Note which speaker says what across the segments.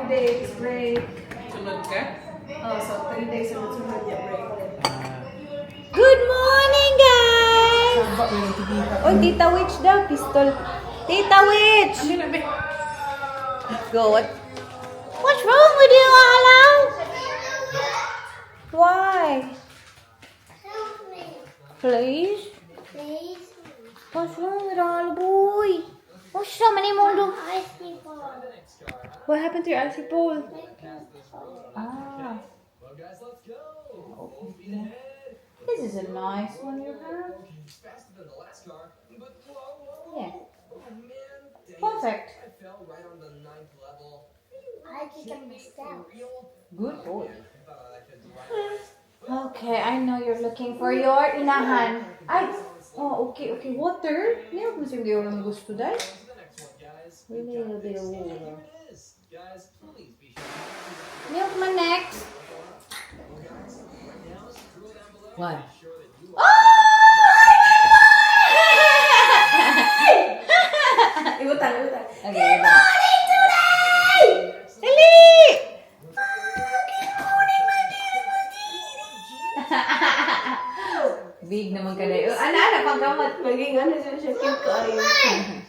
Speaker 1: days break.
Speaker 2: Sunod ka?
Speaker 1: Oh, so 3 days sunod-sunod niya break.
Speaker 3: Good morning, guys! Oh, Tita Witch daw, pistol. Tita Witch!
Speaker 2: Ano na, be?
Speaker 3: Go, what? What's wrong with you, Alam? Why? Please? What's wrong with Al boy? What's so many more? What happened to your icy bowl? Ah. Okay. This is a nice one you have. Yeah. Perfect. Good boy. Okay, I know you're looking for your inahan. Oh, okay. Water? Milk mo siguro yung gusto dahil? We need a bit of water. Milk man next. Why?
Speaker 1: Ibutan.
Speaker 3: Okay, good morning today! Dali! Big naman ka na yun. Ano, pagkamat.
Speaker 1: Maging ano siya, cute ka ayun.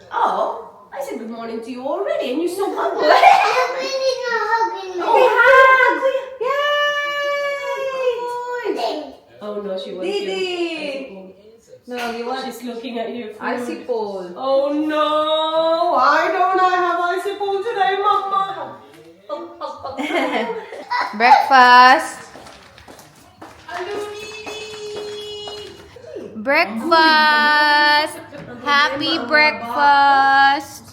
Speaker 1: Oh, I said good morning to you already and you're so hungry. Okay, hug! Yay! Oh no, she wants
Speaker 3: Didi!
Speaker 1: you.
Speaker 3: No, you want
Speaker 1: She's looking at you.
Speaker 3: icy pole.
Speaker 1: Oh no! Why don't I have icy pole today, Mama?
Speaker 3: Breakfast. Breakfast. Happy breakfast.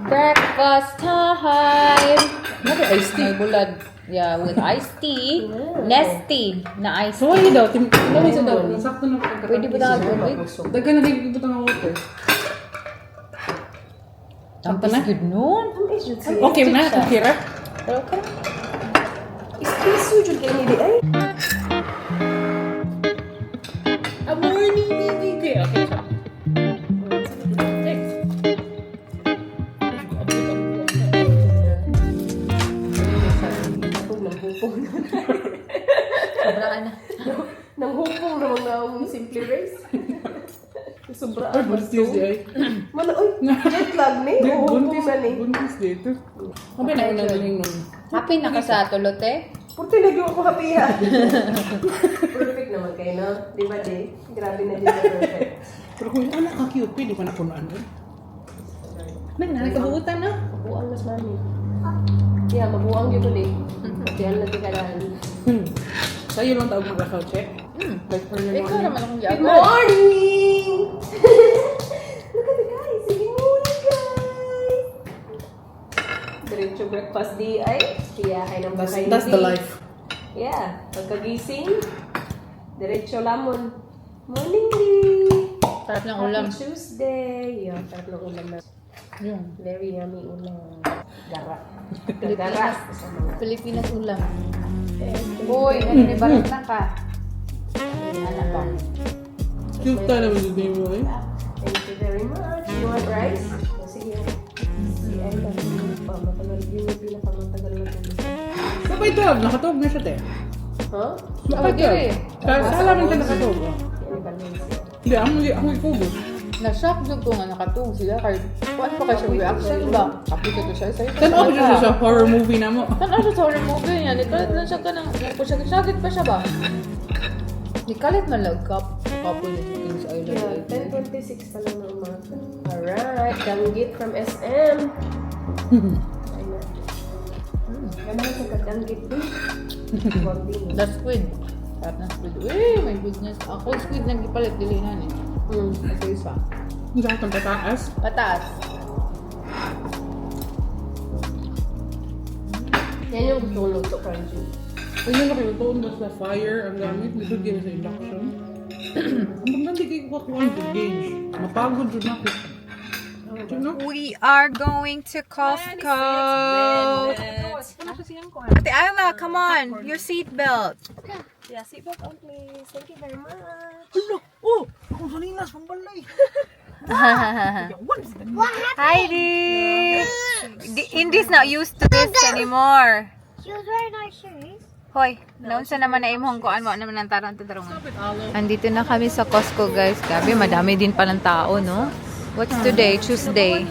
Speaker 3: Breakfast time.
Speaker 2: Bakit iced tea?
Speaker 3: May bulad. Yeah, with iced tea. Nesty na iced
Speaker 2: So,
Speaker 3: tea.
Speaker 2: daw. Tinawin sa daw. Sakto na pagkatapos.
Speaker 3: Pwede ba na tubig?
Speaker 2: Dagan na din ibutang ang water.
Speaker 3: Ang good noon.
Speaker 2: Okay na, kakira.
Speaker 3: Pero ka na.
Speaker 1: Ispiso dyan kayo ni ay.
Speaker 2: A morning, baby. Okay, siya.
Speaker 3: Sobra ka na.
Speaker 1: Nang hupong naman na ang simple race. Sobra.
Speaker 2: Ay, buntis di ay.
Speaker 1: Mana, oy, jet lag ni. Hupong na ni.
Speaker 2: Buntis dito. Kabe na unang galing nun.
Speaker 3: Happy na ka sa tulot eh.
Speaker 1: Purti nagyo ko happy ha. Perfect naman kayo, no? Di ba, Jay? Grabe na din na perfect.
Speaker 2: Pero kung yung anak ka-cute, pwede pa na punaan doon. May nakabuutan na.
Speaker 1: Mabuang mas mami. Yeah, mabuang yun ulit. Diyan lang tigalahan.
Speaker 2: Sa'yo lang tawag mag-account check. Like for your
Speaker 3: Ikaw
Speaker 2: morning.
Speaker 3: naman akong
Speaker 1: Good
Speaker 3: giagal.
Speaker 1: morning! Look at the guys! Good morning, guys! Diretso breakfast di ay. Tiyahay ng bakay
Speaker 2: That's the life.
Speaker 1: Yeah. Pagkagising, diretso lamon. Morning, di!
Speaker 3: Sarap ng ulam.
Speaker 1: Happy Tuesday! Yeah, sarap ng ulam na.
Speaker 3: Yung
Speaker 1: Very yummy ulam. Gara. Gara.
Speaker 3: Pilipinas ulam. Boy, naninibarat na ka. Ano ba?
Speaker 2: Cute ka naman yung name mo eh.
Speaker 1: Thank you very much. You want rice? O, sige. Si Ella. Matagal yun yung pinakamatagal na tulog.
Speaker 2: Sabay tawag, nakatawag na siya te.
Speaker 1: Huh?
Speaker 2: Sabay tawag. Sa alaman ka nakatawag.
Speaker 1: Yan ba lang siya?
Speaker 2: Hindi, ako ikubos.
Speaker 3: Na-shock na ko nga nakatulog sila. Kahit kuwan pa kasi reaction ba? Kapit ito siya.
Speaker 2: Saan ako siya sa horror movie na mo?
Speaker 3: Saan ako sa horror movie niya? Nikalit lang siya ka ng... Sagit pa siya ba? Nikalit man lang couple niya sa Kings Island.
Speaker 1: Yeah, 10:26 pa lang ng umaga. Alright, danggit from SM. Ayun. Ganda sa kadanggit din. Bonding.
Speaker 3: That's squid. Sarap na squid. Uy, my goodness. Ako squid nang ipalit dilihan eh. Ito isa.
Speaker 2: Hindi ako itong pataas.
Speaker 3: Pataas.
Speaker 1: Yan yung gusto kong luto, Crunchy.
Speaker 2: Kung yung kapilutoon mo sa fire, ang gamit, lisod yun sa induction. Ang maganda kayo kukuha ng gauge. Mapagod yun ako.
Speaker 3: We are going to Costco. Ate Ayla, come on. Your seatbelt.
Speaker 1: Yeah, seatbelt on please. Thank you very much.
Speaker 2: Oh! Akong salinas, pambalay.
Speaker 3: Heidi! Indy's not used to this anymore.
Speaker 4: She was wearing our shoes.
Speaker 3: Hoy, naunsa naman na imong kuan mo naman ang tarong tadarungan.
Speaker 2: Stop it, Alo.
Speaker 3: Andito na kami sa Costco, guys. Gabi, madami din palang tao, no? What's today? Tuesday.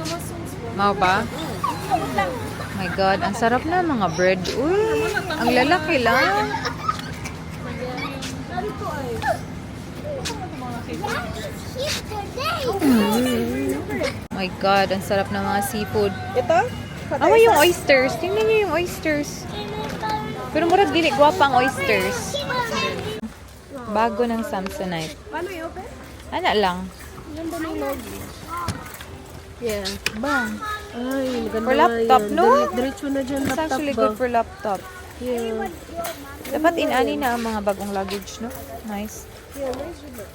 Speaker 3: Mau ba? My God, ang sarap na mga bread. Uy, ang lalaki lang. My God, ang sarap ng mga seafood.
Speaker 1: Ito?
Speaker 3: Awa yung oysters. Tingnan niyo yung oysters. Pero murag dili gwapa ang oysters. Bago ng Samsonite.
Speaker 1: Paano i-open?
Speaker 3: Ano lang.
Speaker 1: Ganda ng logo. Yeah.
Speaker 3: Bang.
Speaker 1: Ay, maganda
Speaker 3: For laptop,
Speaker 1: yan.
Speaker 3: no?
Speaker 1: Diretso na dyan
Speaker 3: It's
Speaker 1: laptop
Speaker 3: actually
Speaker 1: ba?
Speaker 3: good for laptop.
Speaker 1: Yeah.
Speaker 3: Dapat inani na ang mga bagong luggage, no? Nice.
Speaker 1: Yeah, nice yun ba?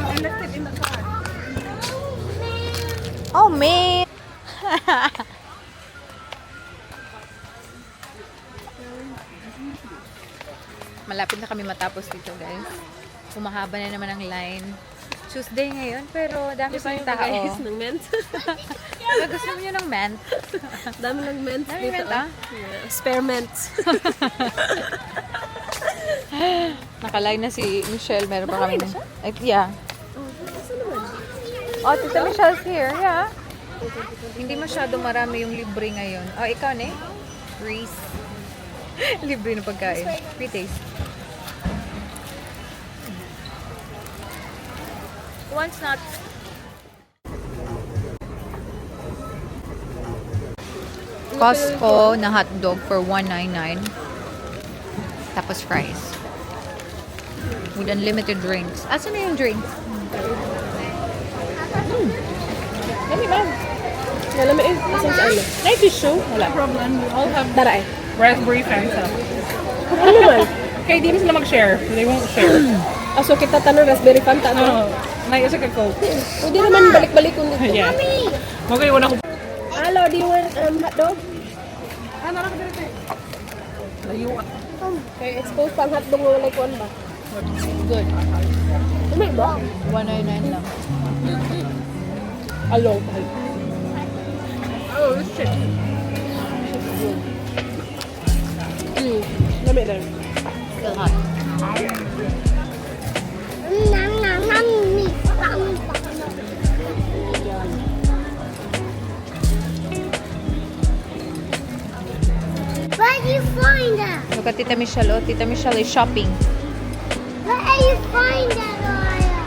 Speaker 1: I left it in the car.
Speaker 3: Oh, man! Malapit na kami matapos dito, guys. Humahaba na naman ang line. Tuesday ngayon, pero dami pa yung tao.
Speaker 1: Guys, ng mint.
Speaker 3: Gusto mo yun ng mint?
Speaker 1: Dami ng mint
Speaker 3: Dami
Speaker 1: dito.
Speaker 3: mint, ah?
Speaker 1: Yeah. Spare mint.
Speaker 3: Nakaline na si Michelle. Meron pa kami. Ay, yeah. Oh, Tita Michelle's here. Yeah. Hindi masyado marami yung libre ngayon. Oh, ikaw, ne? Reese. Libre na pagkain. Free taste. Who wants nuts? Costco na hotdog for $1.99. Tapos fries. With unlimited drinks. Asan na yung drinks?
Speaker 1: Dami ba? Wala may essence ano. Ay, tissue? Wala.
Speaker 2: No problem. We all have
Speaker 1: Dara eh.
Speaker 2: raspberry Fanta.
Speaker 1: Ano naman?
Speaker 2: Okay, di na sila mag-share. They won't share.
Speaker 1: Aso kita tanong raspberry Fanta.
Speaker 2: No, naisa ka Coke.
Speaker 1: Pwede naman balik-balik kung dito.
Speaker 2: Yeah. Okay, wala ko.
Speaker 1: Hello, do you want hot dog?
Speaker 2: Ano na ka dito? Layo at
Speaker 1: Kaya expose pang hot dog mo like one ba?
Speaker 3: Good.
Speaker 1: Umay ba?
Speaker 3: $1.99 lang.
Speaker 1: Alo.
Speaker 2: oh, this shit.
Speaker 1: Dami na.
Speaker 3: Still hot.
Speaker 4: Where do you find that?
Speaker 3: Look at Tita Michelle. Oh, Tita Michelle is shopping.
Speaker 4: Where do you find that, Aya?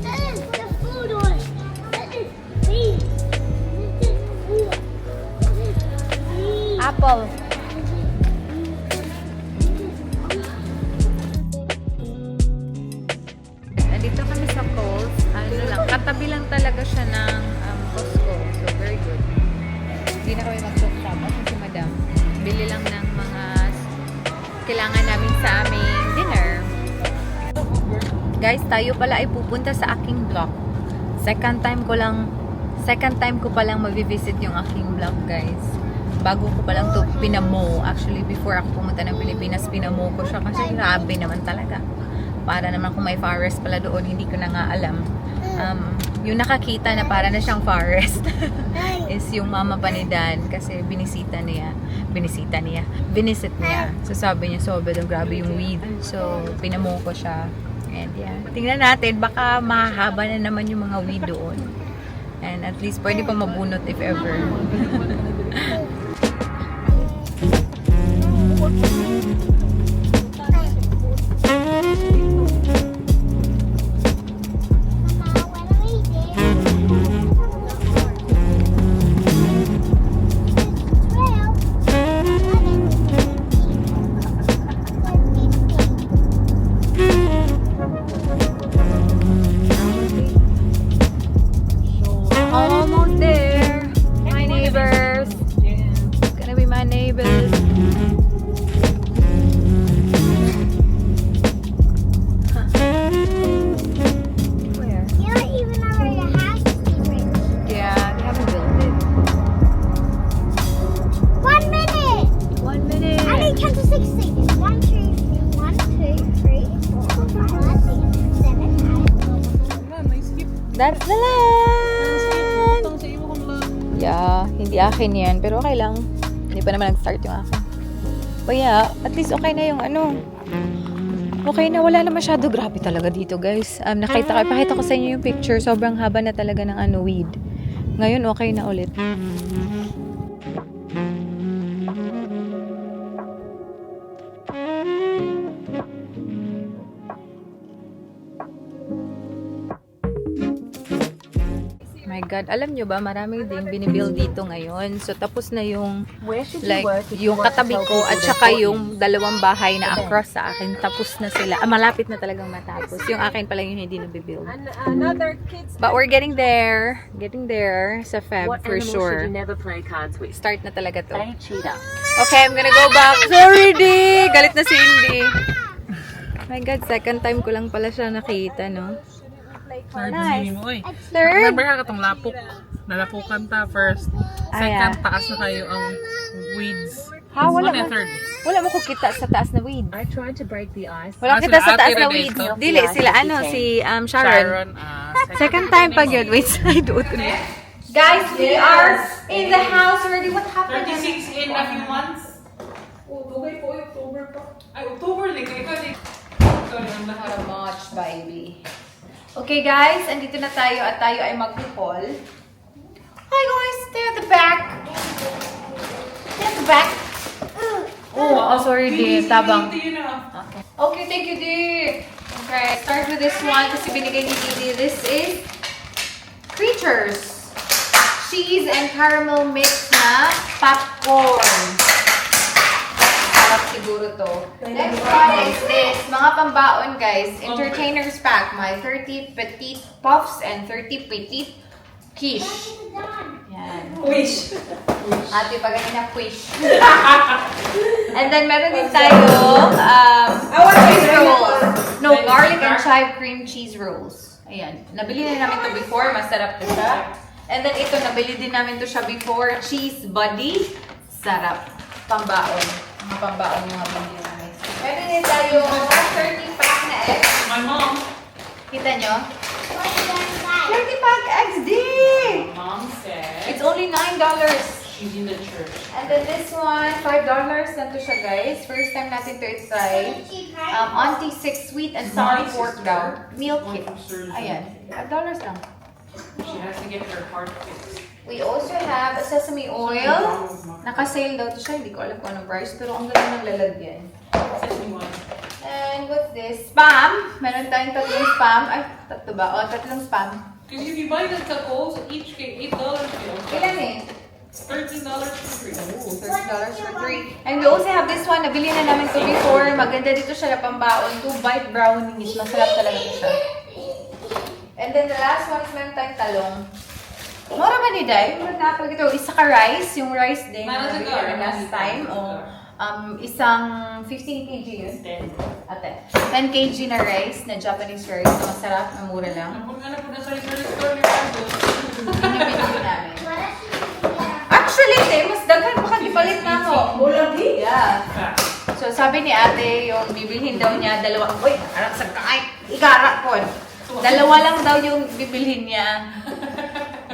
Speaker 4: That is the food one. That is beef. This is food. This is beef.
Speaker 3: Apple. Nandito kami sa Kohl's. Ano lang, katabi lang talaga siya ng Costco. So, very good. Hindi na kami mag-shop. Kasi si Madam, bili lang ng mga kailangan namin sa aming dinner. Guys, tayo pala ay pupunta sa aking block. Second time ko palang mabivisit yung aking block, guys. Bago ko palang to pinamo. Actually, before ako pumunta ng Pilipinas, pinamo ko siya kasi grabe naman talaga. Para naman kung may forest pala doon, hindi ko na nga alam. Yung nakakita na para na siyang forest is yung mama pa ni Dan kasi binisit niya. So sabi niya, sobrang grabe yung weed. So pinamo ko siya. And yeah, tingnan natin, baka mahaba na naman yung mga weed doon. And at least pwede pa mabunot if ever. Almost there. Hi, neighbor. That's the land!
Speaker 2: Itong sa iyo kong lang.
Speaker 3: Yeah, hindi akin yan. Pero okay lang. Hindi pa naman nag-start yung akin. But yeah, at least okay na yung ano. Okay na, wala na masyado. Grabe talaga dito, guys. Pakita ko sa inyo yung picture. Sobrang haba na talaga ng ano, weed. Ngayon, okay na ulit. My God, alam nyo ba, marami din binibuild dito ngayon. So, tapos na yung, like, yung katabi ko at saka yung dalawang bahay na across sa akin. Tapos na sila. Malapit na talagang matapos. Yung akin pala yung hindi na-build.
Speaker 1: Another kids.
Speaker 3: But we're getting there. Getting there sa Feb for sure.
Speaker 5: never play cards with?
Speaker 3: Start na talaga to.
Speaker 5: A cheetah.
Speaker 3: Okay, I'm gonna go back. Sorry, Di! Galit na si Indy. My God, second time ko lang pala siya nakita, no?
Speaker 2: Third
Speaker 3: Nice.
Speaker 2: mo eh.
Speaker 3: Third?
Speaker 2: Remember ka katong lapok. Nalapukan ta first.
Speaker 3: Ah,
Speaker 2: Second,
Speaker 3: yeah.
Speaker 2: taas na kayo ang weeds.
Speaker 3: Ha, wala
Speaker 2: Ano yung
Speaker 3: mo.
Speaker 2: third?
Speaker 3: Wala mo ko kita sa taas na weed.
Speaker 5: I tried to break the ice.
Speaker 3: Wala
Speaker 2: Ah,
Speaker 3: kita
Speaker 2: sila
Speaker 3: sa taas
Speaker 2: Ate
Speaker 3: na
Speaker 2: Reneto.
Speaker 3: weeds. Dili, sila ano, si Sharon.
Speaker 2: Sharon.
Speaker 3: Second time pag yun. Wait, side Guys, we are in the house already. What happened?
Speaker 2: 36 in a few months. Okay po, October pa. Ay, October lang. Sorry, ang lahat.
Speaker 3: How much, baby? Okay, guys, andito na tayo at tayo ay mag-haul. Hi, guys. Stay at the back. Stay at the back. Oh, sorry, Di. Tabang. Okay, thank you, Di. Okay, start with this one kasi binigay ni Didi. This is Creatures. Cheese and caramel mix na popcorn. Sarap siguro to. Next one is this. Mga pambaon, guys. Entertainer's pack. May 30 petite puffs and 30 petite quiche. Yan.
Speaker 1: Wish.
Speaker 3: Ate, pag na quiche. And then, meron din tayo cheese rolls. No, garlic and chive cream cheese rolls. Ayan. Nabili na namin to before. Masarap to siya. And then, ito, nabili din namin to siya before. Cheese buddy. Sarap. Pambaon. Mga pambaon yung mga bili namin. Meron din tayo 30 pack na eggs.
Speaker 2: My mom.
Speaker 3: Kita nyo? 30 pack eggs, D!
Speaker 2: Mom said
Speaker 3: It's only $9.
Speaker 2: she's in the church.
Speaker 3: And then this one, $5 na to siya, guys. First time natin to try. Auntie 6 sweet and sour pork daw. Meal kit. Ayan. $5 lang.
Speaker 2: She has to get her heart fixed.
Speaker 3: We also have sesame oil. Naka-sale daw to siya. Hindi ko alam kung anong price. Pero ang ganda ng lalagyan. And what's this? Spam. Meron tayong tatlong spam. Ay, tatlo ba? O, tatlong spam.
Speaker 2: Because if you buy the tacos, each cake $8
Speaker 3: Ilan eh?
Speaker 2: $13 for free.
Speaker 3: $30 for 3. And we also have this one. Nabili na namin to before. Maganda dito siya na pambaon. 2 bite brownies. Masarap talaga ito siya. And then the last one is meron tayong talong. Mura ba ni Day? Mura na pag ito. Isa ka rice. Yung rice din.
Speaker 2: Mana sa
Speaker 3: Nabili
Speaker 2: car?
Speaker 3: namin last time. O, isang 15 kg yun. Ate. 10 kg na rice. Na Japanese rice. Na masarap. Na mura lang.
Speaker 2: Kung ano po na sa store ni Pando.
Speaker 3: Binibili namin. Actually, te, mas daghan pa kagipalit na ako.
Speaker 1: Bulagi.
Speaker 3: Yeah. So, sabi ni ate, yung bibilhin daw niya, dalawa. Uy, harap sa kaay. Igara po. Dalawa lang daw yung bibilhin niya.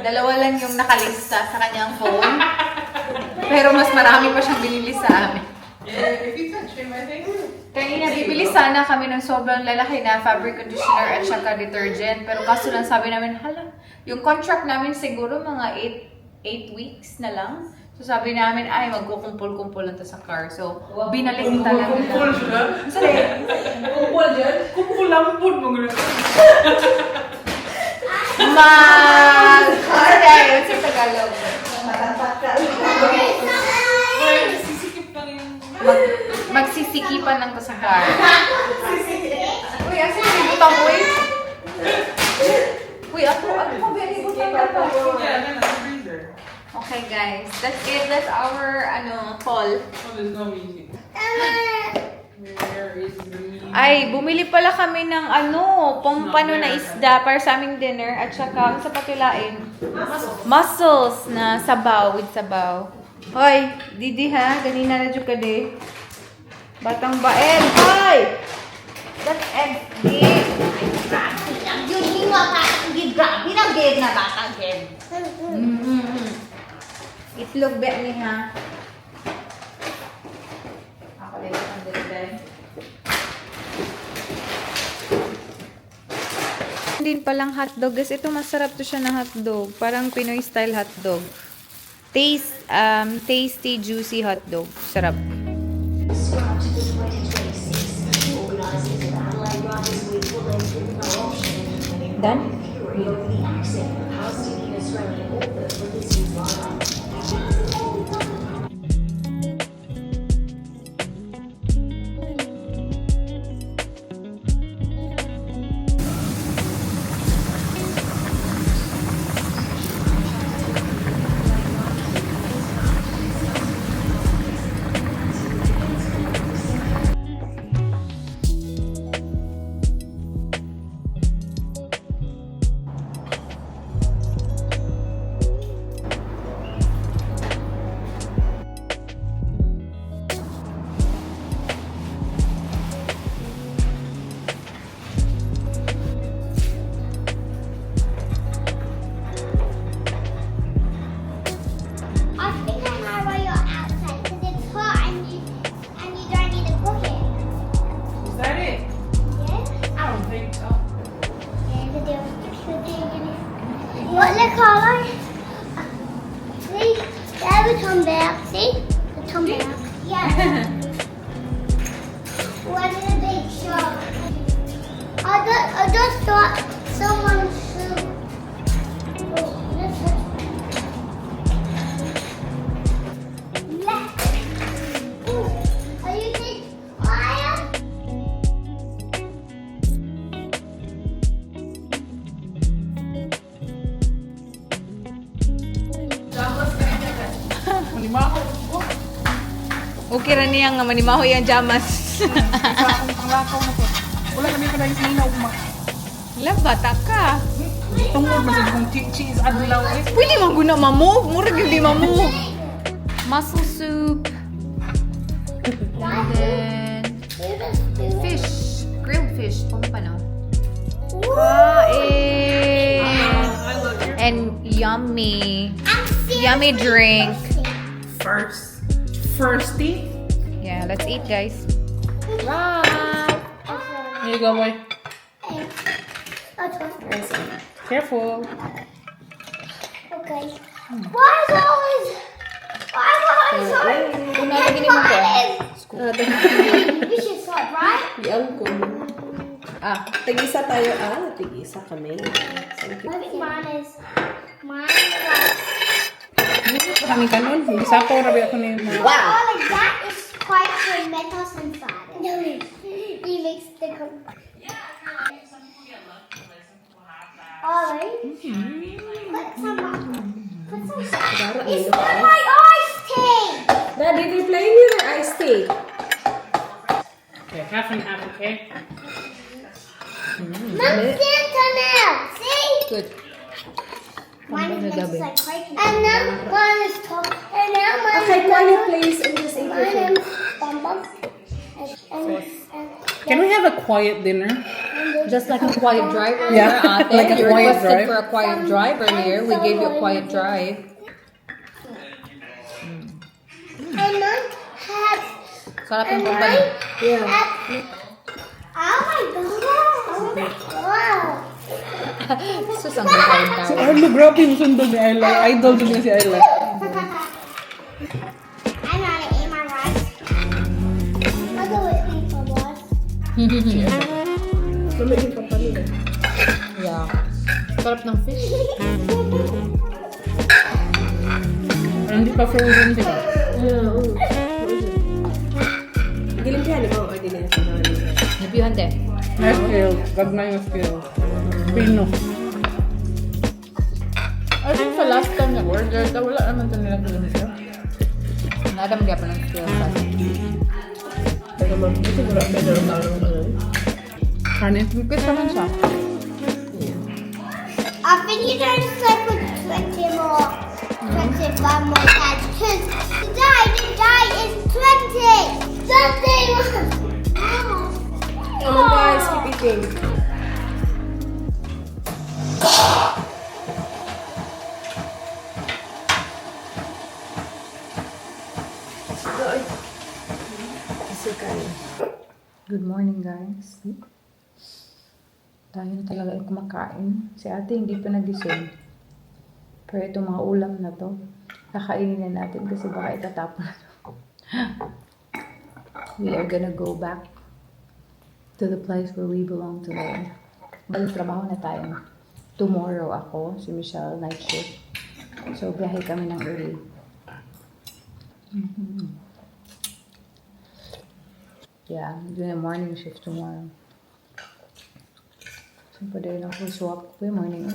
Speaker 3: Dalawa lang yung nakalista sa kanyang phone. Pero mas marami pa siyang binili sa amin.
Speaker 2: Yeah, if you touch him, I think.
Speaker 3: Kanina, bibili sana kami ng sobrang lalaki na fabric conditioner at saka detergent. Pero kaso lang sabi namin, hala, yung contract namin siguro mga 8 weeks na lang. So sabi namin, ay, magkukumpul-kumpul lang to sa car. So, binalik talaga.
Speaker 2: Kumpul siya.
Speaker 3: Sorry.
Speaker 1: Kumpul dyan.
Speaker 2: Kumpul lang po mo.
Speaker 3: What's yung Tagalog?
Speaker 1: Matatakal.
Speaker 2: Sisikip lang yung...
Speaker 3: Magsisikipan lang to sa car. Uy, asa yung butang, uy? Uy, ako very butang ka pa.
Speaker 2: Yeah, then that's a freezer.
Speaker 3: Okay, guys. That's it. That's our, haul.
Speaker 2: Oh, there's no music. Where is the music?
Speaker 3: Ay, bumili pala kami ng pampano na isda para sa aming dinner at saka sa patilain. Mussels na sabaw with sabaw. Hoy, Didi ha, ganina na dyan ka di. Batang bael, hoy! That's egg, di.
Speaker 4: Yun, hindi mo pa. Hindi
Speaker 3: Grabe na game na bata game. Itlog bet ni ha. Ako lang ang delivery. Din palang hotdog. Guys, ito masarap to siya na hotdog. Parang Pinoy style hotdog. Tasty, juicy hotdog. Sarap. Done?
Speaker 4: I think I know why you're outside because it's hot and you don't need to cook it.
Speaker 2: Is that it?
Speaker 4: Yeah?
Speaker 2: I don't think so.
Speaker 4: Yeah, the deal. What the color? See? There we come back. See? The come back. Yeah. What is a big shot? I just thought someone should. Oh, let's yeah. Ooh, are you big fire?
Speaker 2: Manimaho.
Speaker 3: Okay ra niya nga manimaho yung jamas.
Speaker 2: Isa akong panglakaw na to. Wala kami ka dahil sinaw kuma.
Speaker 3: Wala, bata ka.
Speaker 2: Tungkol masig kong cheese adlaw eh.
Speaker 3: Pwede maguna mamo. Murag yung di mamo. Mussel soup. And then fish. Grilled fish. Pampano. And yummy. Yummy drink.
Speaker 2: Firsty.
Speaker 3: Yeah, let's eat, guys. Wow.
Speaker 2: Here you go, boy.
Speaker 4: Okay.
Speaker 2: Careful.
Speaker 4: Okay. Why is always
Speaker 3: Una lagi ni mo ko.
Speaker 4: We should stop, right?
Speaker 1: Yang ko. Tig-isa tayo. Tig-isa kami. Thank you.
Speaker 4: I think mine is
Speaker 2: Kami kanon. Hindi sa ako, rabi ako ni mga.
Speaker 4: wow. Oh, like that is quite good Mentos inside. No, he makes the Ollie, put some. It's not my iced tea.
Speaker 1: Daddy, they're playing with their iced tea.
Speaker 2: Okay, half and half, okay?
Speaker 4: Mom, Santa now. See?
Speaker 3: Good.
Speaker 4: Mine is Mentos like crazy. And now mine is top. And now mine
Speaker 1: Okay,
Speaker 4: is
Speaker 1: quiet please and just eat your
Speaker 4: Mine
Speaker 1: food.
Speaker 4: is Bum Bum.
Speaker 2: Can we have a quiet dinner?
Speaker 3: Just like a quiet drive earlier,
Speaker 2: Yeah,
Speaker 3: ate.
Speaker 2: like a
Speaker 3: You
Speaker 2: quiet
Speaker 3: requested
Speaker 2: drive.
Speaker 3: for a quiet drive earlier. We gave you a quiet drive.
Speaker 4: And mine has.
Speaker 3: Sarap
Speaker 4: And
Speaker 3: yung company.
Speaker 4: mine
Speaker 1: Yeah.
Speaker 4: has. Oh my god! Oh my god!
Speaker 3: Sus, ang gagawin
Speaker 2: Si
Speaker 3: tayo.
Speaker 2: Arlo, grabe yung sundog ni Ayla. Idol to niya si Ayla.
Speaker 4: I'm gonna eat my rice. I'll go with me for boss.
Speaker 1: Lumigin pa pa nila.
Speaker 3: Yeah. Sarap ng fish.
Speaker 2: Hindi pa frozen sila.
Speaker 1: Oo. Giling kaya ni mga ordinance na nila.
Speaker 3: Napiyuhan din.
Speaker 2: Nice skill. Gagmay yung skill. Pino.
Speaker 3: I think sa last time nag-order, wala naman ito nila doon siya. Nadam kaya pa ng skill sa
Speaker 1: Pero siguro medyo lang ano.
Speaker 2: Kanin.
Speaker 3: Mipit naman siya.
Speaker 4: I think you don't sleep for 20 more. 21 more times. Because today is 20. 31.
Speaker 1: Oh guys, keep eating.
Speaker 3: Good morning, guys. Tayo na talaga yung kumakain. Si ate hindi pa nagising. Pero itong mga ulam na to, kakainin na natin kasi baka itatapon na to. We are gonna go back to the place where we belong today. Balik trabaho na tayo. Tomorrow ako, si Michelle, night shift. So, biyahe kami ng early. Yeah, I'm doing a morning shift tomorrow. So, pwede lang ko swap ko yung morning.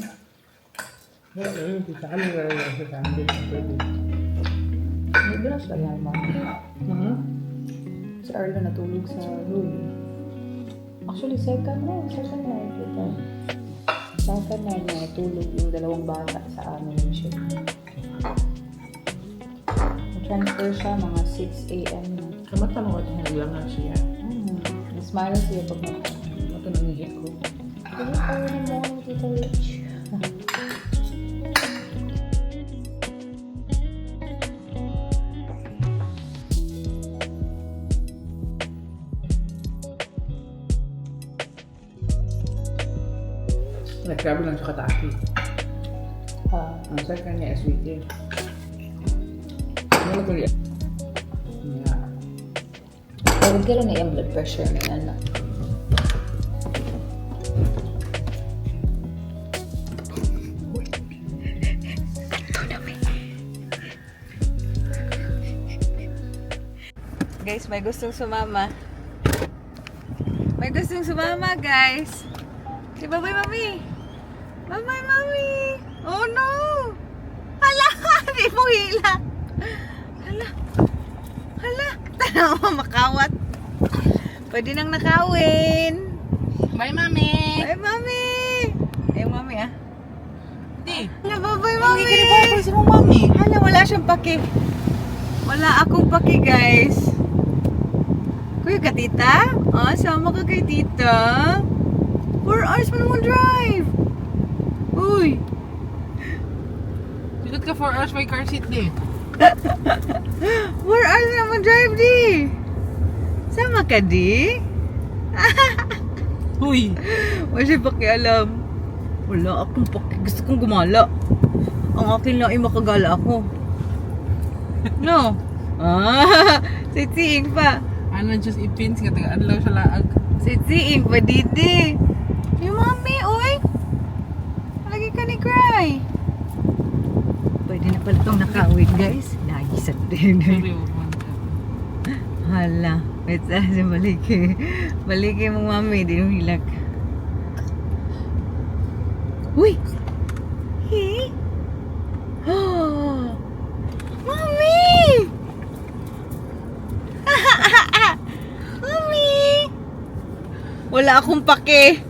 Speaker 2: Wala na yun. Sa amin na lang sa amin.
Speaker 3: Hindi na sila yan, ma'am. Si Arlo natulog sa room. Actually, second night ito. Second night na natulog yung dalawang bata sa amin yung shift. Transfer siya mga 6 a.m. na.
Speaker 2: Kamata mo at lang nga siya.
Speaker 3: Smile siya pag
Speaker 2: Mata nangihi ko.
Speaker 4: Is it early morning, Tita Rich?
Speaker 2: Nag-travel lang sa Kataki. Ang second niya SVT. Ano ko liya? Yeah.
Speaker 3: Tawag ka lang na yung blood pressure na yan. Guys, may gustong sumama. May gustong sumama, guys. Si Babay Mami. Babay Mami. Oh no! Hala! Di mo hila. Hala. Hala. Tanaw mo makawat. Pwede nang nakawin.
Speaker 2: Bye, Mami!
Speaker 3: Bye, Mami! Ayun, Mami, ah.
Speaker 2: Hindi.
Speaker 3: Hala, Babay Mami!
Speaker 2: Hindi ka mo, Mami.
Speaker 3: Hala, wala siyang paki. Wala akong paki, guys. Kuya ka, tita? Ah, sama ka kay tita? 4 hours mo naman drive. Uy!
Speaker 2: Sikat ka 4 hours may car seat din.
Speaker 3: 4 hours mo naman drive, di. Sama ka, di?
Speaker 2: Uy!
Speaker 3: Wala siya pakialam. Wala akong paki. Gusto kong gumala. Ang akin lang ay makagala ako. No? Ah, sitsiing pa.
Speaker 2: Ano just ipins nga taga-adlaw sa laag.
Speaker 3: Sitsiing pa, didi. Yung mami, oy. Lagi ka ni cry. Pwede na pala itong nakawin, guys. Nagisat din.
Speaker 2: Seryo.
Speaker 3: Hala. Wait, sa maliki. Maliki mong mami, di mo hilak. Uy! Hey! Oh! Mami! Mami! Wala akong pake.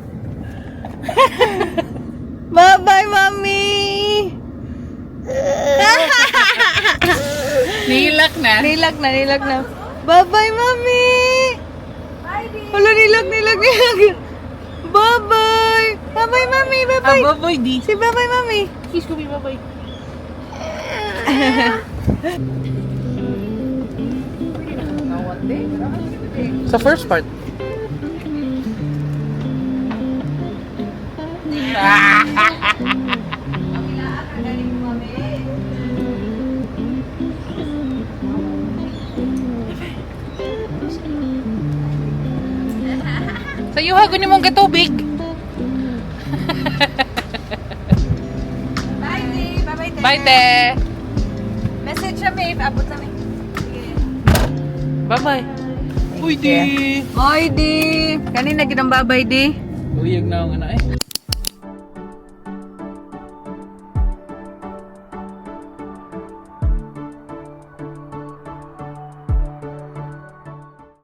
Speaker 3: Bye-bye, Mami!
Speaker 2: Nilak na.
Speaker 3: Nilak na. Bye-bye, Mami! Wala, nilak. Bye-bye! Bye-bye, Mami! Bye-bye!
Speaker 2: Baboy, di.
Speaker 3: Si bye-bye, Mami!
Speaker 2: Kiss ko, baboy. Sa first part. Sa iyo, hago ni mong gatubig.
Speaker 3: Bye, Di! Bye-bye, Te!
Speaker 2: Bye, te.
Speaker 3: Message siya, babe. Abot na, babe.
Speaker 2: Bye-bye. Uy, di.
Speaker 3: Oy, Di! Kanina ginang bye-bye, Di.
Speaker 2: Uyag na ako nga na eh.